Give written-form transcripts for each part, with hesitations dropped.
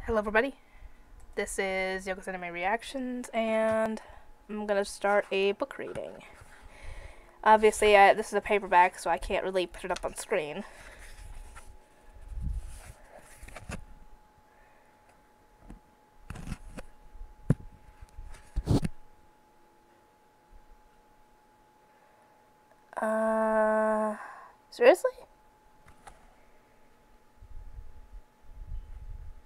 Hello everybody, this is Yoko's Anime Reactions, and I'm gonna start a book reading. Obviously, this is a paperback, so I can't really put it up on screen. Seriously?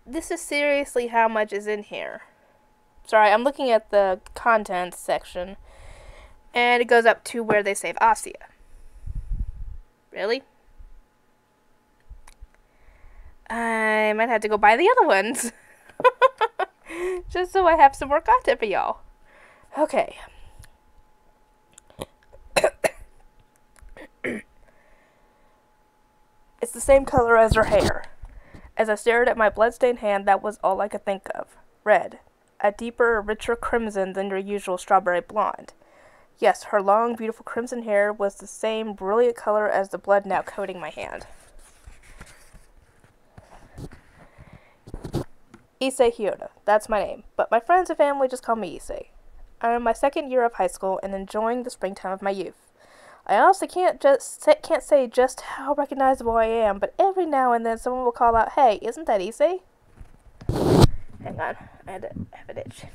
This is seriously how much is in here. Sorry, I'm looking at the contents section, and it goes up to where they save Asya. Really? I might have to go buy the other ones. Just so I have some more content for y'all. Okay. It's the same color as her hair. As I stared at my bloodstained hand, that was all I could think of. Red. A deeper, richer crimson than your usual strawberry blonde. Yes, her long, beautiful crimson hair was the same brilliant color as the blood now coating my hand. Issei Hyoda. That's my name, but my friends and family just call me Issei. I'm in my second year of high school and enjoying the springtime of my youth. I honestly can't say just how recognizable I am, but every now and then someone will call out, "Hey, isn't that Issei?" Hang on, I had to have an itch.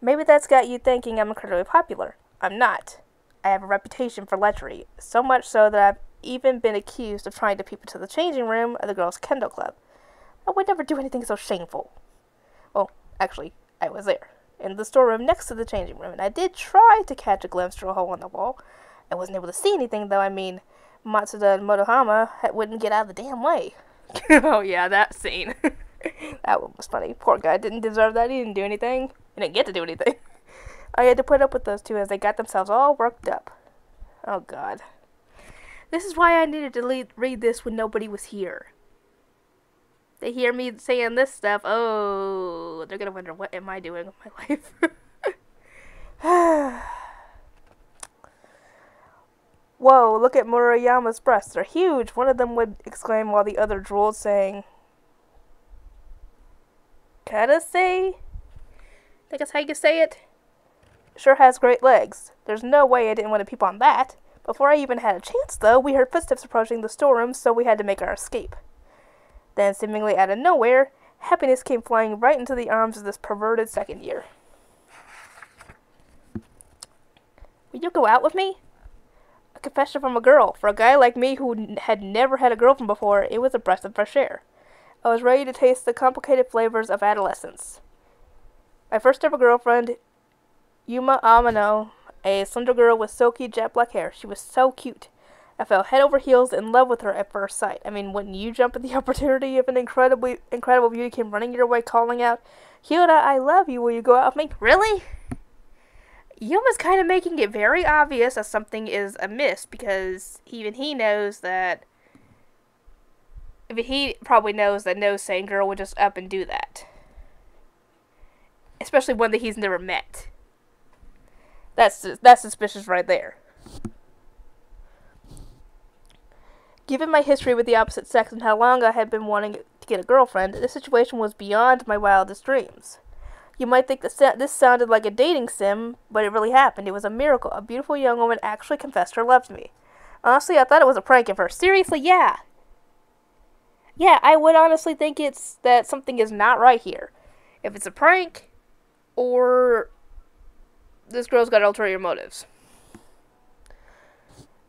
Maybe that's got you thinking I'm incredibly popular. I'm not. I have a reputation for lechery, so much so that I've even been accused of trying to peep into the changing room of the girls' kendo club. I would never do anything so shameful. Well, actually, I was there, in the storeroom next to the changing room, and I did try to catch a glimpse through a hole in the wall. I wasn't able to see anything, though. I mean, Matsuda and Motohama wouldn't get out of the damn way. Oh yeah, that scene. That one was funny. Poor guy didn't deserve that. He didn't do anything. He didn't get to do anything. I had to put up with those two as they got themselves all worked up. Oh god. This is why I needed to read this when nobody was here. They hear me saying this stuff, oh, they're gonna wonder, what am I doing with my life? Whoa, look at Murayama's breasts. They're huge. One of them would exclaim while the other drooled, saying, Karase? I think that's how you say it. Sure has great legs. There's no way I didn't want to peep on that. Before I even had a chance, though, we heard footsteps approaching the storeroom, so we had to make our escape. Then, seemingly out of nowhere, happiness came flying right into the arms of this perverted second year. Will you go out with me? A confession from a girl. For a guy like me who had never had a girlfriend before, it was a breath of fresh air. I was ready to taste the complicated flavors of adolescence. My first ever girlfriend, Yuma Amano, a slender girl with silky jet black hair. She was so cute. I fell head over heels in love with her at first sight. I mean, wouldn't you jump at the opportunity if an incredible beauty came running your way calling out, Hyoda, I love you, will you go out with me? Really? Yuma's kind of making it very obvious that something is amiss, because even he knows that, he probably knows that no sane girl would just up and do that. Especially one that he's never met. That's suspicious right there. Given my history with the opposite sex and how long I had been wanting to get a girlfriend, this situation was beyond my wildest dreams. You might think this sounded like a dating sim, but it really happened. It was a miracle. A beautiful young woman actually confessed her love to me. Honestly, I thought it was a prank at first. Seriously, yeah. Yeah, I would honestly think it's that something is not right here. If it's a prank, or this girl's got ulterior motives.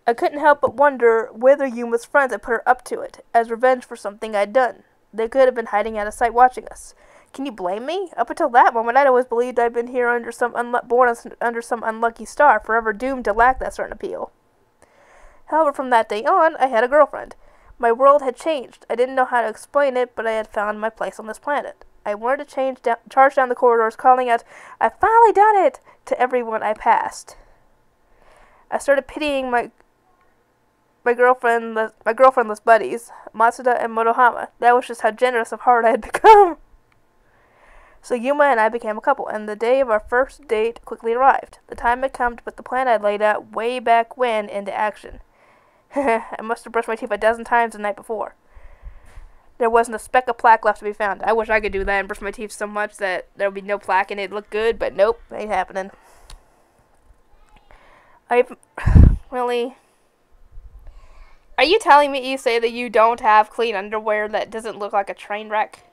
I couldn't help but wonder whether Yuma's friends had put her up to it, as revenge for something I'd done. They could have been hiding out of sight watching us. Can you blame me? Up until that moment, I'd always believed I'd been here under born under some unlucky star, forever doomed to lack that certain appeal. However, from that day on, I had a girlfriend. My world had changed. I didn't know how to explain it, but I had found my place on this planet. I wanted to charge down the corridors, calling out, I've finally done it, to everyone I passed. I started pitying my girlfriendless buddies, Matsuda and Motohama. That was just how generous of heart I had become. So Yuma and I became a couple, and the day of our first date quickly arrived. The time had come to put the plan I'd laid out way back when into action. I must have brushed my teeth a dozen times the night before. There wasn't a speck of plaque left to be found. I wish I could do that and brush my teeth so much that there would be no plaque and it'd look good, but nope, ain't happening. Really? Are you telling me, Issei, that you don't have clean underwear that doesn't look like a train wreck?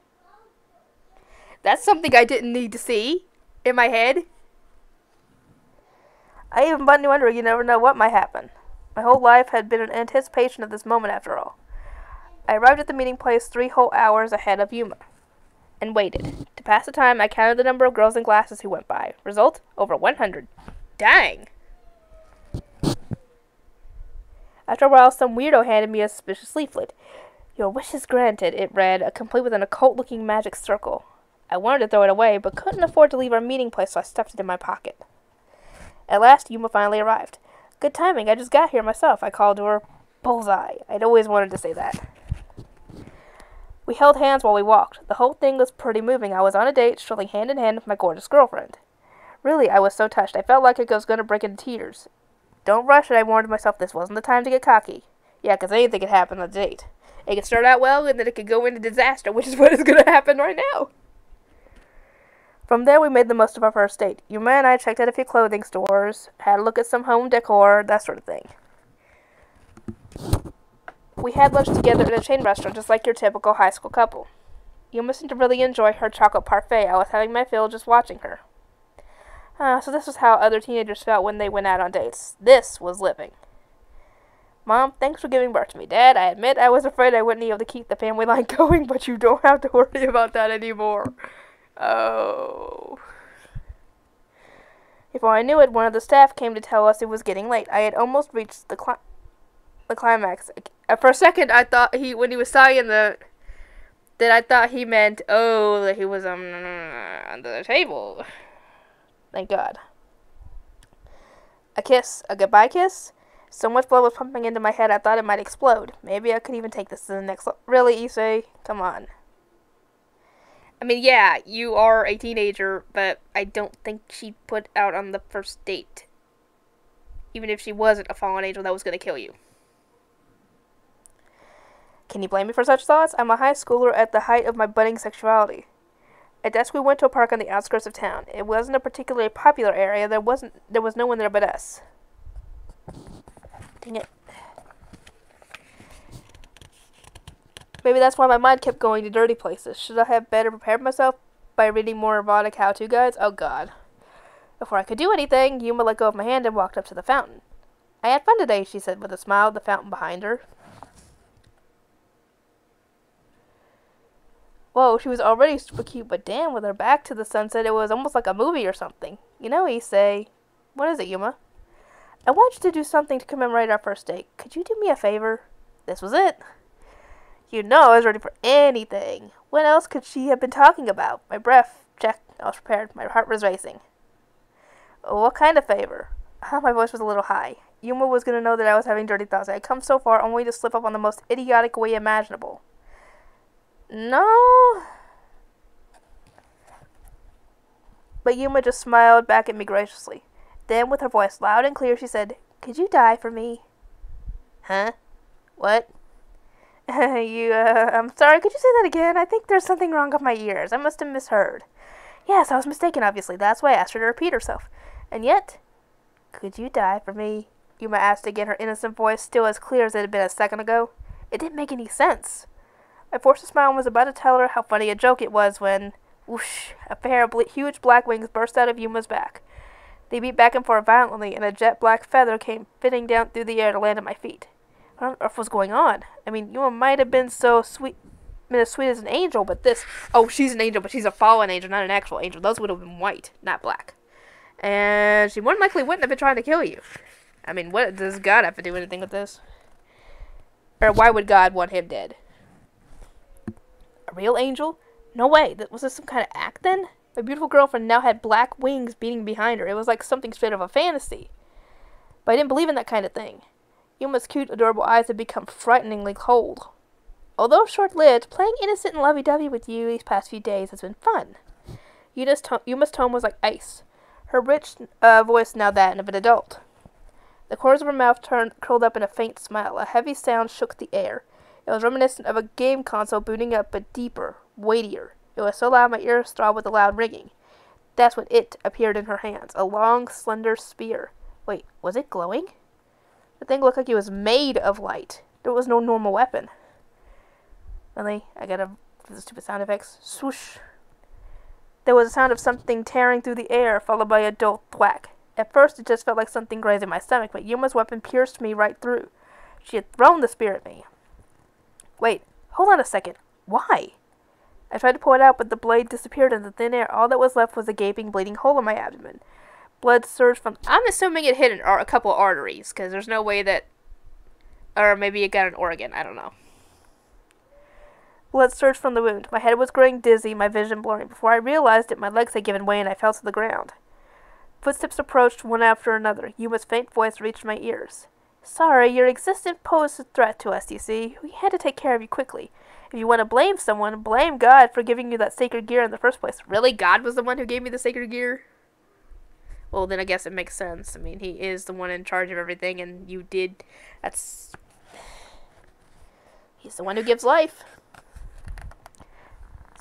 That's something I didn't need to see in my head. I even bought new underwear. You never know what might happen. My whole life had been in anticipation of this moment, after all. I arrived at the meeting place 3 whole hours ahead of Yuma, and waited. To pass the time, I counted the number of girls in glasses who went by. Result? Over 100. Dang! After a while, some weirdo handed me a suspicious leaflet. Your wish is granted, it read, complete with an occult-looking magic circle. I wanted to throw it away, but couldn't afford to leave our meeting place, so I stuffed it in my pocket. At last, Yuma finally arrived. Good timing, I just got here myself, I called to her. Bullseye. I'd always wanted to say that. We held hands while we walked. The whole thing was pretty moving. I was on a date, strolling hand in hand with my gorgeous girlfriend. Really, I was so touched. I felt like I was going to break into tears. Don't rush it, I warned myself. This wasn't the time to get cocky. Yeah, because anything could happen on a date. It could start out well, and then it could go into disaster, which is what is going to happen right now. From there, we made the most of our first date. Yuma and I checked out a few clothing stores, had a look at some home decor, that sort of thing. We had lunch together at a chain restaurant, just like your typical high school couple. Yuma seemed to really enjoy her chocolate parfait. I was having my fill just watching her. So this was how other teenagers felt when they went out on dates. This was living. Mom, thanks for giving birth to me. Dad, I admit I was afraid I wouldn't be able to keep the family line going, but you don't have to worry about that anymore. Oh. Before I knew it, one of the staff came to tell us it was getting late. I had almost reached the climax. For a second, I thought when he was saying that I thought he meant, oh, that he was under the table. Thank God. A kiss. A goodbye kiss? So much blood was pumping into my head I thought it might explode. Maybe I could even take this to the next level. Really, Issei? Come on. I mean, yeah, you are a teenager, but I don't think she'd put out on the first date. Even if she wasn't a fallen angel that was going to kill you. Can you blame me for such thoughts? I'm a high schooler at the height of my budding sexuality. At dusk, we went to a park on the outskirts of town. It wasn't a particularly popular area. There was no one there but us. Dang it. Maybe that's why my mind kept going to dirty places. Should I have better prepared myself by reading more erotic how-to guides? Oh, God. Before I could do anything, Yuma let go of my hand and walked up to the fountain. I had fun today, she said with a smile at the fountain behind her. Whoa, she was already super cute, but damn, with her back to the sunset, it was almost like a movie or something. You know, Issei. What is it, Yuma? I want you to do something to commemorate our first date. Could you do me a favor? This was it. You know I was ready for anything. What else could she have been talking about? My breath checked. I was prepared. My heart was racing. What kind of favor? My voice was a little high. Yuma was going to know that I was having dirty thoughts. I had come so far only to slip up on the most idiotic way imaginable. No. But Yuma just smiled back at me graciously. Then, with her voice loud and clear, she said, Could you die for me? Huh? What? I'm sorry, could you say that again? I think there's something wrong with my ears. I must have misheard. Yes, I was mistaken, obviously. That's why I asked her to repeat herself. And yet, could you die for me? Yuma asked again, her innocent voice still as clear as it had been a second ago. It didn't make any sense. I forced a smile and was about to tell her how funny a joke it was when, whoosh, a pair of huge black wings burst out of Yuma's back. They beat back and forth violently, and a jet black feather came fitting down through the air to land at my feet. What on earth was going on? I mean, Yuma might have been so sweet, as sweet as an angel, but this... Oh, she's an angel, but she's a fallen angel, not an actual angel. Those would have been white, not black. And she more than likely wouldn't have been trying to kill you. I mean, what does God have to do anything with this? Or why would God want him dead? A real angel? No way. Was this some kind of act then? My beautiful girlfriend now had black wings beating behind her. It was like something straight out of a fantasy. But I didn't believe in that kind of thing. Yuma's cute, adorable eyes had become frighteningly cold. Although short-lived, playing innocent and lovey-dovey with you these past few days has been fun. Yuma's tone was like ice. Her rich voice now that of an adult. The corners of her mouth curled up in a faint smile. A heavy sound shook the air. It was reminiscent of a game console booting up, but deeper, weightier. It was so loud my ears throbbed with a loud ringing. That's when it appeared in her hands, a long, slender spear. Wait, was it glowing? The thing looked like it was made of light. There was no normal weapon. Really? I gotta do the stupid sound effects. Swoosh. There was a sound of something tearing through the air, followed by a dull thwack. At first, it just felt like something grazing my stomach, but Yuma's weapon pierced me right through. She had thrown the spear at me. Wait, hold on a second. Why? I tried to pull it out, but the blade disappeared into thin air. All that was left was a gaping, bleeding hole in my abdomen. Blood surged from... I'm assuming it hit a couple arteries, because there's no way that... Or maybe it got an organ. I don't know. Blood surged from the wound. My head was growing dizzy, my vision blurring. Before I realized it, my legs had given way and I fell to the ground. Footsteps approached one after another. Yuma's faint voice reached my ears. Sorry, your existence posed a threat to us, you see. We had to take care of you quickly. If you want to blame someone, blame God for giving you that sacred gear in the first place. Really? God was the one who gave me the sacred gear? Well, then I guess it makes sense. I mean, he is the one in charge of everything, and you did... That's... He's the one who gives life.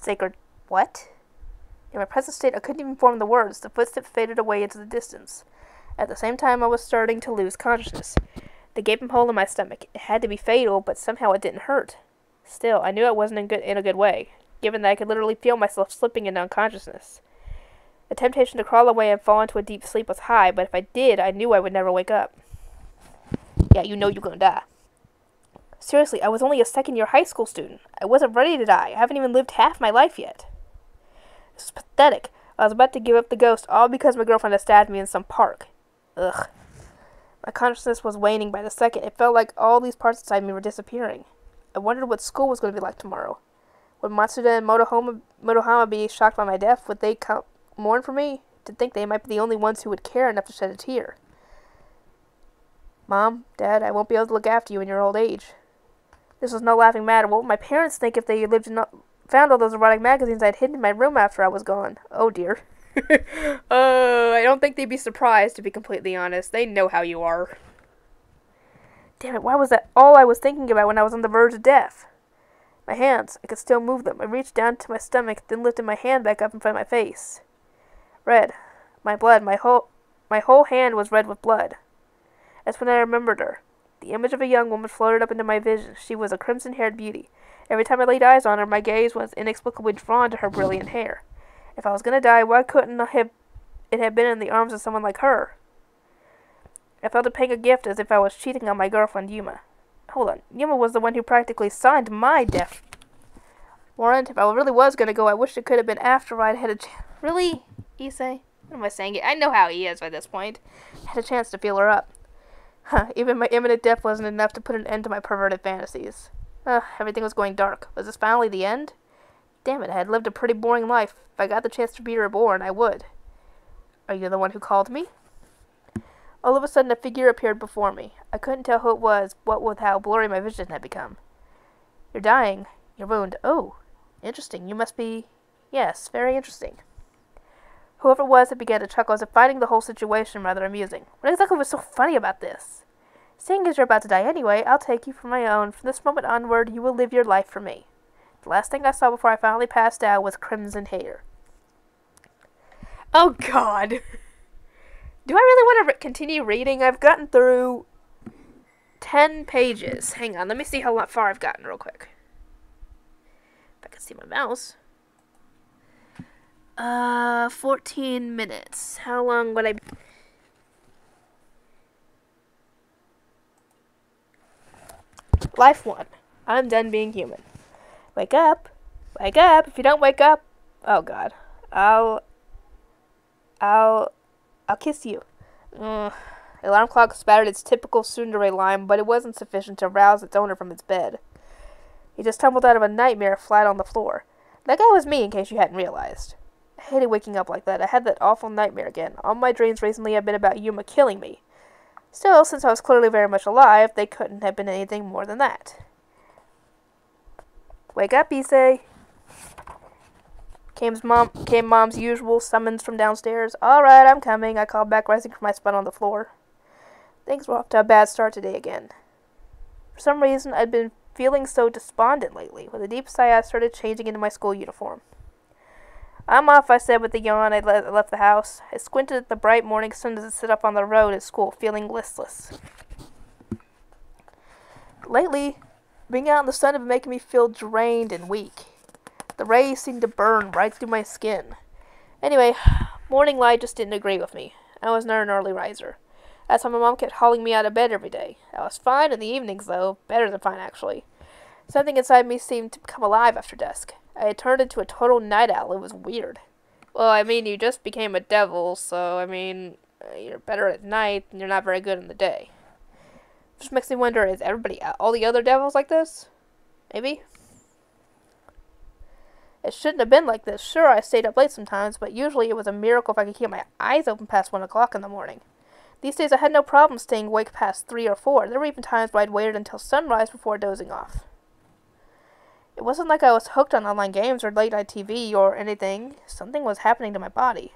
Sacred... What? In my present state, I couldn't even form the words. The footsteps faded away into the distance. At the same time, I was starting to lose consciousness. The gaping hole in my stomach. It had to be fatal, but somehow it didn't hurt. Still, I knew it wasn't in a good way, given that I could literally feel myself slipping into unconsciousness. The temptation to crawl away and fall into a deep sleep was high, but if I did, I knew I would never wake up. Yeah, you know you're gonna die. Seriously, I was only a second-year high school student. I wasn't ready to die. I haven't even lived half my life yet. This is pathetic. I was about to give up the ghost, all because my girlfriend had stabbed me in some park. Ugh. My consciousness was waning by the second. It felt like all these parts inside me were disappearing. I wondered what school was going to be like tomorrow. Would Matsuda and Motohama be shocked by my death? Would they mourn for me? To think they might be the only ones who would care enough to shed a tear. Mom, Dad, I won't be able to look after you in your old age. This was no laughing matter. What would my parents think if they found all those erotic magazines I'd hidden in my room after I was gone? Oh dear. I don't think they'd be surprised, to be completely honest. They know how you are. Damn it, why was that all I was thinking about when I was on the verge of death? My hands, I could still move them. I reached down to my stomach, then lifted my hand back up in front of my face. Red. My blood, my whole hand was red with blood. That's when I remembered her. The image of a young woman floated up into my vision. She was a crimson-haired beauty. Every time I laid eyes on her, my gaze was inexplicably drawn to her brilliant hair. If I was going to die, why couldn't it have been in the arms of someone like her? I felt a pang of gift as if I was cheating on my girlfriend, Yuma. Hold on. Yuma was the one who practically signed my death warrant. If I really was going to go, I wish it could have been after I'd had a chance. Really? Issei? What am I saying? I know how he is by this point. I had a chance to feel her up. Even my imminent death wasn't enough to put an end to my perverted fantasies. Everything was going dark. Was this finally the end? Damn it, I had lived a pretty boring life. If I got the chance to be reborn, I would. Are you the one who called me? All of a sudden, a figure appeared before me. I couldn't tell who it was, what with how blurry my vision had become. You're dying. Your wound. Oh, interesting. You must be... Yes, very interesting. Whoever it was, it began to chuckle as if finding the whole situation rather amusing. What exactly was so funny about this? Seeing as you're about to die anyway, I'll take you for my own. From this moment onward, you will live your life for me. The last thing I saw before I finally passed out was crimson hair. Oh, God. Do I really want to continue reading? I've gotten through 10 pages. Hang on, let me see how far I've gotten real quick. If I can see my mouse. 14 minutes. How long would I... Life 1. I'm done being human. Wake up. Wake up. If you don't wake up... Oh, God. I'll kiss you. The alarm clock spattered its typical tsundere line, but it wasn't sufficient to rouse its owner from its bed. He just tumbled out of a nightmare flat on the floor. That guy was me, in case you hadn't realized. I hated waking up like that. I had that awful nightmare again. All my dreams recently have been about Yuma killing me. Still, since I was clearly very much alive, they couldn't have been anything more than that. Wake up, Issei. Came Mom's usual summons from downstairs. All right, I'm coming, I called back, rising from my spot on the floor. Things were off to a bad start today again. For some reason, I'd been feeling so despondent lately. With a deep sigh, I started changing into my school uniform. I'm off, I said with a yawn. I left the house. I squinted at the bright morning sun as it sit up on the road at school, feeling listless. Lately, being out in the sun had been making me feel drained and weak. The rays seemed to burn right through my skin. Anyway, morning light just didn't agree with me. I was not an early riser. That's why my mom kept hauling me out of bed every day. I was fine in the evenings, though. Better than fine, actually. Something inside me seemed to come alive after dusk. I had turned into a total night owl. It was weird. Well, I mean, you just became a devil, so, I mean, you're better at night, and you're not very good in the day. Just makes me wonder, is everybody, all the other devils like this? Maybe? It shouldn't have been like this. Sure, I stayed up late sometimes, but usually it was a miracle if I could keep my eyes open past 1 o'clock in the morning. These days I had no problem staying awake past 3 or 4. There were even times where I'd waited until sunrise before dozing off. It wasn't like I was hooked on online games or late-night TV or anything. Something was happening to my body.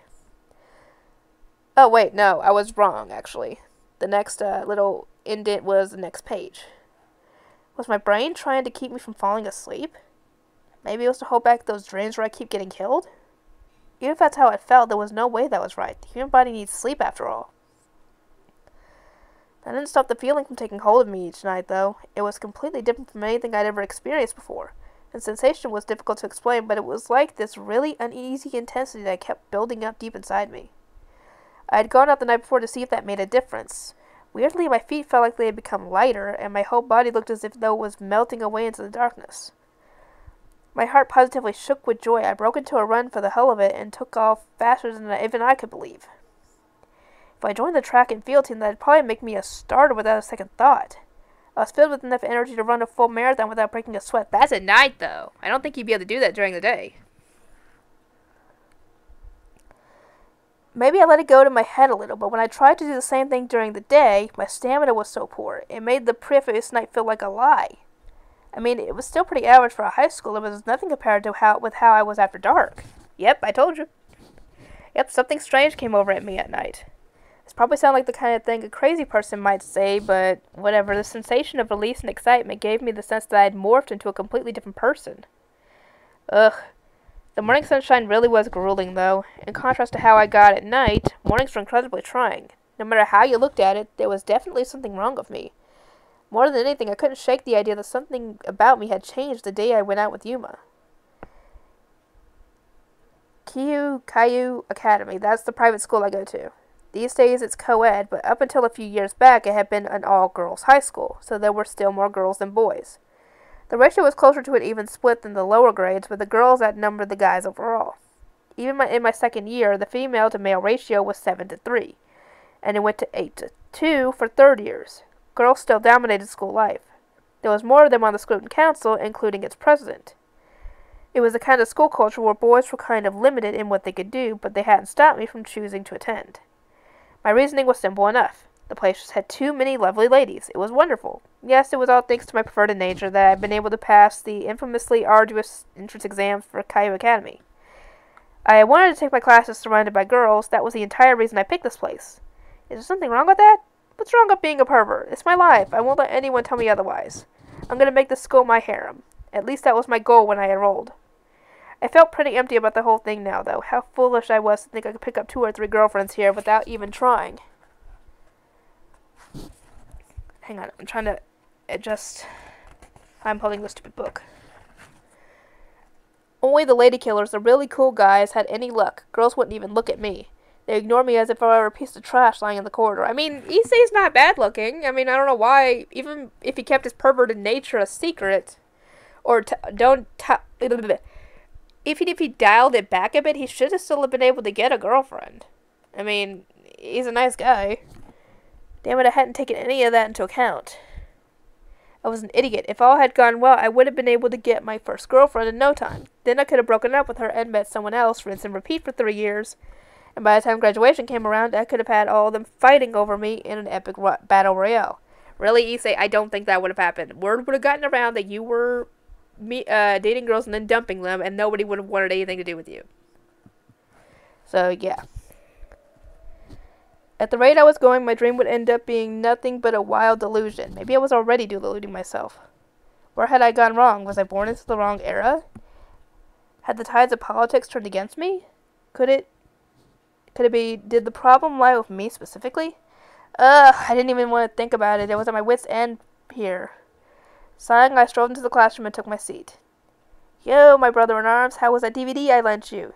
Oh, wait, no, I was wrong, actually. The next little indent was the next page. Was my brain trying to keep me from falling asleep? Maybe it was to hold back those dreams where I keep getting killed? Even if that's how it felt, there was no way that was right. The human body needs sleep, after all. That didn't stop the feeling from taking hold of me each night, though. It was completely different from anything I'd ever experienced before. The sensation was difficult to explain, but it was like this really uneasy intensity that kept building up deep inside me. I had gone out the night before to see if that made a difference. Weirdly, my feet felt like they had become lighter, and my whole body looked as if though it was melting away into the darkness. My heart positively shook with joy. I broke into a run for the hell of it, and took off faster than even I could believe. If I joined the track and field team, that'd probably make me a starter without a second thought. I was filled with enough energy to run a full marathon without breaking a sweat. That's at night, though. I don't think you'd be able to do that during the day. Maybe I let it go to my head a little, but when I tried to do the same thing during the day, my stamina was so poor. It made the previous night feel like a lie. I mean, it was still pretty average for a high schooler, but it was nothing compared to how I was after dark. Yep, I told you. Yep, something strange came over at me at night. This probably sounds like the kind of thing a crazy person might say, but whatever. The sensation of release and excitement gave me the sense that I had morphed into a completely different person. Ugh. The morning sunshine really was grueling, though. In contrast to how I got at night, mornings were incredibly trying. No matter how you looked at it, there was definitely something wrong with me. More than anything, I couldn't shake the idea that something about me had changed the day I went out with Yuma. Caillou Academy, that's the private school I go to. These days it's co-ed, but up until a few years back it had been an all-girls high school, so there were still more girls than boys. The ratio was closer to an even split than the lower grades, but the girls outnumbered the guys overall. Even in my second year, the female-to-male ratio was 7-3, and it went to 8-2 for third years. Girls still dominated school life. There was more of them on the student council, including its president. It was the kind of school culture where boys were kind of limited in what they could do, but they hadn't stopped me from choosing to attend. My reasoning was simple enough. The place just had too many lovely ladies. It was wonderful. Yes, it was all thanks to my preferred nature that I'd been able to pass the infamously arduous entrance exams for Caillou Academy. I wanted to take my classes surrounded by girls. That was the entire reason I picked this place. Is there something wrong with that? What's wrong with being a pervert? It's my life. I won't let anyone tell me otherwise. I'm going to make this school my harem. At least that was my goal when I enrolled. I felt pretty empty about the whole thing now, though. How foolish I was to think I could pick up 2 or 3 girlfriends here without even trying. Hang on, I'm trying to adjust. I'm holding this stupid book. Only the lady killers, the really cool guys, had any luck. Girls wouldn't even look at me. They ignored me as if I were a piece of trash lying in the corridor. I mean, Issei's not bad looking. I mean, I don't know why, even if he kept his perverted nature a secret, or even if he dialed it back a bit, he should have still been able to get a girlfriend. I mean, he's a nice guy. Damn it, I hadn't taken any of that into account. I was an idiot. If all had gone well, I would have been able to get my first girlfriend in no time. Then I could have broken up with her and met someone else, rinse and repeat for 3 years. And by the time graduation came around, I could have had all of them fighting over me in an epic battle royale. Really, Issei, I don't think that would have happened. Word would have gotten around that you were dating girls and then dumping them, and nobody would have wanted anything to do with you. So, yeah. At the rate I was going, my dream would end up being nothing but a wild delusion. Maybe I was already deluding myself. Where had I gone wrong? Was I born into the wrong era? Had the tides of politics turned against me? Could it be, did the problem lie with me specifically? I didn't even want to think about it. It was at my wit's end here. Sighing, I strolled into the classroom and took my seat. Yo, my brother-in-arms, how was that DVD I lent you?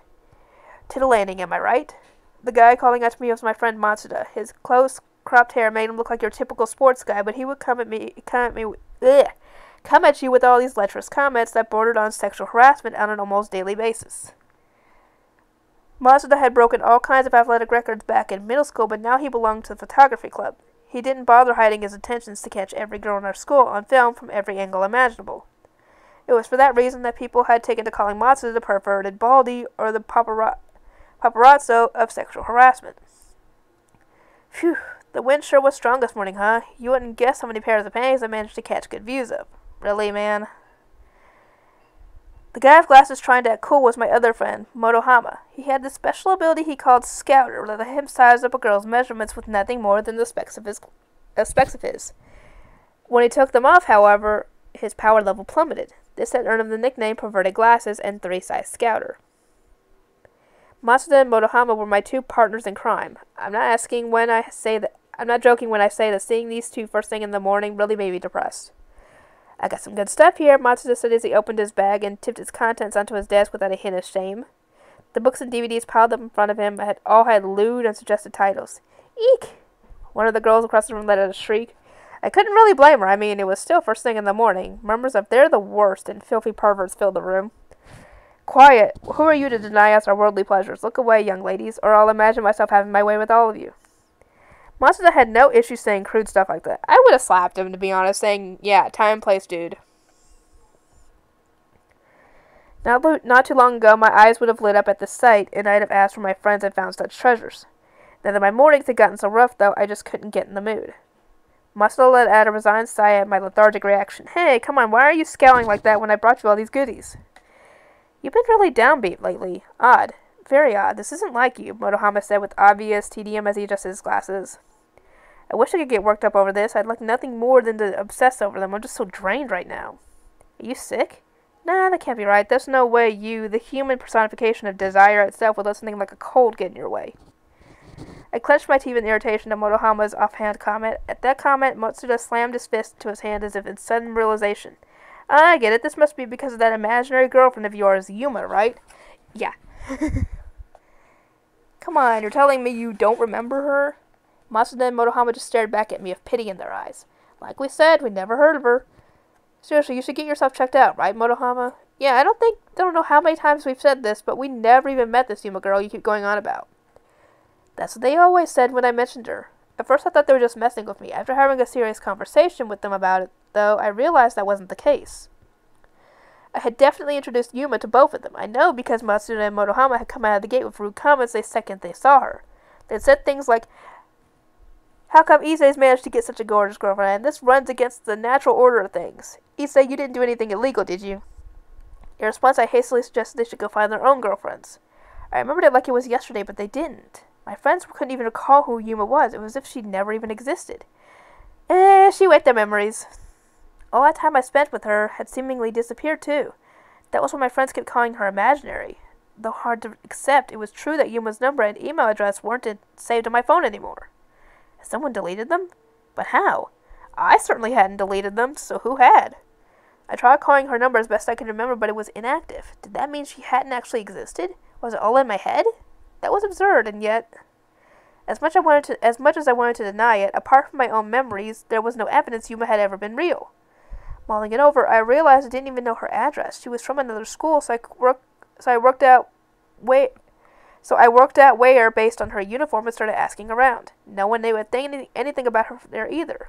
To the landing, am I right? The guy calling out to me was my friend Matsuda. His close, cropped hair made him look like your typical sports guy, but he would come at you with all these lecherous comments that bordered on sexual harassment on an almost daily basis. Matsuda had broken all kinds of athletic records back in middle school, but now he belonged to the photography club. He didn't bother hiding his intentions to catch every girl in our school on film from every angle imaginable. It was for that reason that people had taken to calling Matsuda the perverted baldy or the paparazzo of sexual harassment. Phew, the wind sure was strong this morning, huh? You wouldn't guess how many pairs of panties I managed to catch good views of. Really, man? The guy with glasses trying to act cool was my other friend, Motohama. He had this special ability he called Scouter, that let him size up a girl's measurements with nothing more than the specs of his. When he took them off, however, his power level plummeted. This had earned him the nickname Perverted Glasses and 3-Size Scouter. Matsuda and Motohama were my two partners in crime. I'm not joking when I say that seeing these two first thing in the morning really made me depressed. I got some good stuff here, Matsuda said as he opened his bag and tipped its contents onto his desk without a hint of shame. The books and DVDs piled up in front of him all had lewd and suggestive titles. Eek! One of the girls across the room let out a shriek. I couldn't really blame her. I mean, it was still first thing in the morning. Murmurs of "they're the worst" and filthy perverts filled the room. Quiet! Who are you to deny us our worldly pleasures? Look away, young ladies, or I'll imagine myself having my way with all of you. Matsuda had no issue saying crude stuff like that. I would have slapped him, to be honest, saying, yeah, time and place, dude. Not too long ago, my eyes would have lit up at the sight, and I'd have asked where my friends had found such treasures. Now that my mornings had gotten so rough, though, I just couldn't get in the mood. Matsuda let out a resigned sigh at my lethargic reaction. Hey, come on, why are you scowling like that when I brought you all these goodies? You've been really downbeat lately. Odd. Very odd. This isn't like you, Motohama said with obvious tedium as he adjusted his glasses. I wish I could get worked up over this. I'd like nothing more than to obsess over them. I'm just so drained right now. Are you sick? Nah, that can't be right. There's no way you, the human personification of desire itself, would let something like a cold get in your way. I clenched my teeth in irritation at Motohama's offhand comment. At that comment, Matsuda slammed his fist to his hand as if in sudden realization. I get it. This must be because of that imaginary girlfriend of yours, Yuma, right? Yeah. Come on, you're telling me you don't remember her? Matsuda and Motohama just stared back at me with pity in their eyes. Like we said, we never heard of her. Seriously, you should get yourself checked out, right, Motohama? Yeah, I don't know how many times we've said this, but we never even met this Yuma girl you keep going on about. That's what they always said when I mentioned her. At first I thought they were just messing with me. After having a serious conversation with them about it, though, I realized that wasn't the case. I had definitely introduced Yuma to both of them. I know because Matsuda and Motohama had come out of the gate with rude comments the second they saw her. They'd said things like, how come Issei's managed to get such a gorgeous girlfriend? This runs against the natural order of things. Issei, you didn't do anything illegal, did you? In response, I hastily suggested they should go find their own girlfriends. I remembered it like it was yesterday, but they didn't. My friends couldn't even recall who Yuma was. It was as if she'd never even existed. She wet their memories. All that time I spent with her had seemingly disappeared, too. That was why my friends kept calling her imaginary. Though hard to accept, it was true that Yuma's number and email address weren't saved on my phone anymore. Had someone deleted them? But how? I certainly hadn't deleted them, so who had? I tried calling her number as best I could remember, but it was inactive. Did that mean she hadn't actually existed? Was it all in my head? That was absurd, and yet, as much as I wanted to deny it, apart from my own memories, there was no evidence Yuma had ever been real. Mulling it over, I realized I didn't even know her address. She was from another school, so I worked out where based on her uniform and started asking around. No one knew anything about her there either.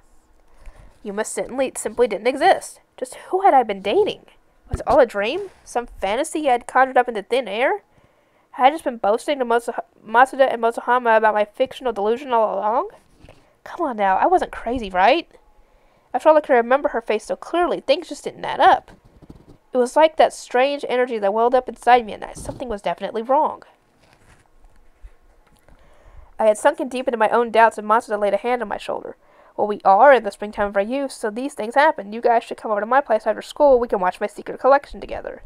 Yuma simply didn't exist. Just who had I been dating? Was it all a dream? Some fantasy I had conjured up into thin air? Had I just been boasting to Matsuda and Motohama about my fictional delusion all along? Come on now, I wasn't crazy, right? After all, I could remember her face so clearly. Things just didn't add up. It was like that strange energy that welled up inside me at night. Something was definitely wrong. I had sunken deep into my own doubts and Matsuda laid a hand on my shoulder. Well, we are in the springtime of our youth, so these things happen. You guys should come over to my place after school. We can watch my secret collection together.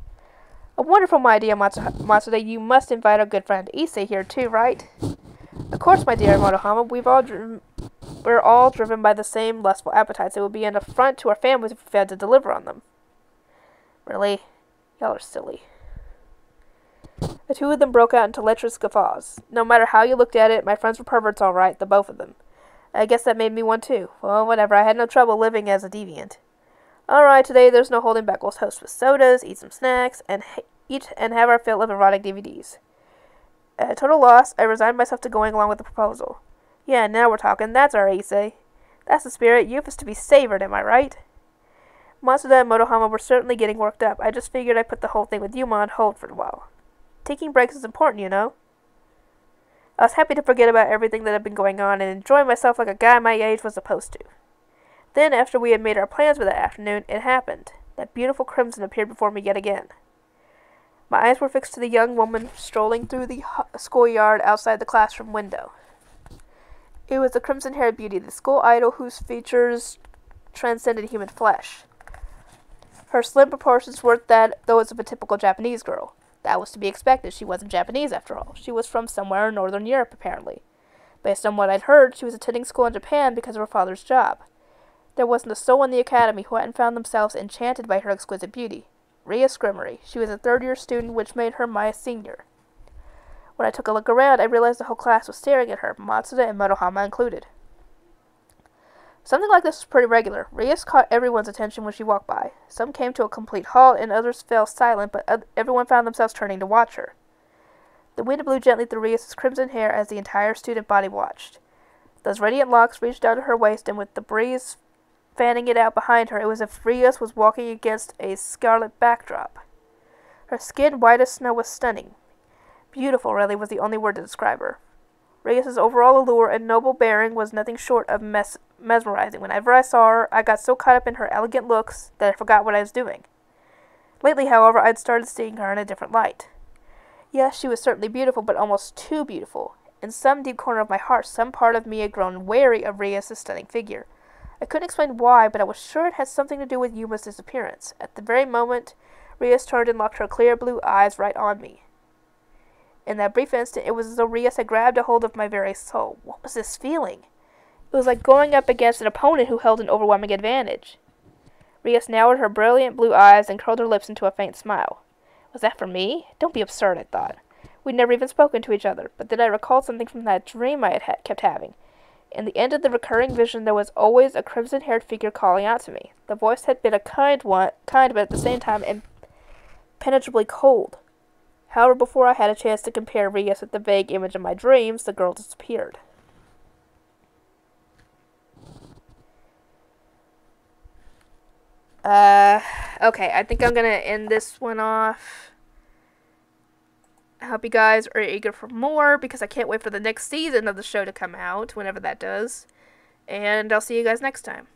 A wonderful idea, Matsuda. You must invite our good friend Issei here too, right? Of course, my dear Motohama. We're all driven by the same lustful appetites. It would be an affront to our families if we failed to deliver on them. Really? Y'all are silly. The two of them broke out into lecherous guffaws. No matter how you looked at it, my friends were perverts all right, the both of them. I guess that made me one too. Well, whatever, I had no trouble living as a deviant. Alright, today there's no holding back. We'll host with sodas, eat some snacks, and have our fill of erotic DVDs. At a total loss, I resigned myself to going along with the proposal. Yeah, now we're talking. That's our Issei. That's the spirit. Youth is to be savored, am I right? Matsuda and Motohama were certainly getting worked up. I just figured I'd put the whole thing with Yuma on hold for a while. Taking breaks is important, you know. I was happy to forget about everything that had been going on and enjoy myself like a guy my age was supposed to. Then, after we had made our plans for that afternoon, it happened. That beautiful crimson appeared before me yet again. My eyes were fixed to the young woman strolling through the schoolyard outside the classroom window. It was the crimson-haired beauty, the school idol whose features transcended human flesh. Her slim proportions were those of a typical Japanese girl. That was to be expected. She wasn't Japanese, after all. She was from somewhere in Northern Europe, apparently. Based on what I'd heard, she was attending school in Japan because of her father's job. There wasn't a soul in the academy who hadn't found themselves enchanted by her exquisite beauty. Ria Scrimmery. She was a third-year student, which made her my senior. When I took a look around, I realized the whole class was staring at her, Matsuda and Motohama included. Something like this was pretty regular. Rias caught everyone's attention when she walked by. Some came to a complete halt, and others fell silent, but everyone found themselves turning to watch her. The wind blew gently through Rias' crimson hair as the entire student body watched. Those radiant locks reached down to her waist, and with the breeze fanning it out behind her, it was as if Rias was walking against a scarlet backdrop. Her skin, white as snow, was stunning. Beautiful, really, was the only word to describe her. Rias' overall allure and noble bearing was nothing short of mesmerizing. Whenever I saw her, I got so caught up in her elegant looks that I forgot what I was doing. Lately, however, I'd started seeing her in a different light. Yes, she was certainly beautiful, but almost too beautiful. In some deep corner of my heart, some part of me had grown wary of Rias' stunning figure. I couldn't explain why, but I was sure it had something to do with Yuma's disappearance. At the very moment, Rias turned and locked her clear blue eyes right on me. In that brief instant, it was as though Rias had grabbed a hold of my very soul. What was this feeling? It was like going up against an opponent who held an overwhelming advantage. Rias narrowed her brilliant blue eyes and curled her lips into a faint smile. Was that for me? Don't be absurd, I thought. We'd never even spoken to each other, but then I recalled something from that dream I had kept having. In the end of the recurring vision, there was always a crimson-haired figure calling out to me. The voice had been a kind, but at the same time impenetrably cold. However, before I had a chance to compare Rias with the vague image of my dreams, the girl disappeared. Okay, I think I'm gonna end this one off. I hope you guys are eager for more, because I can't wait for the next season of the show to come out, whenever that does. And I'll see you guys next time.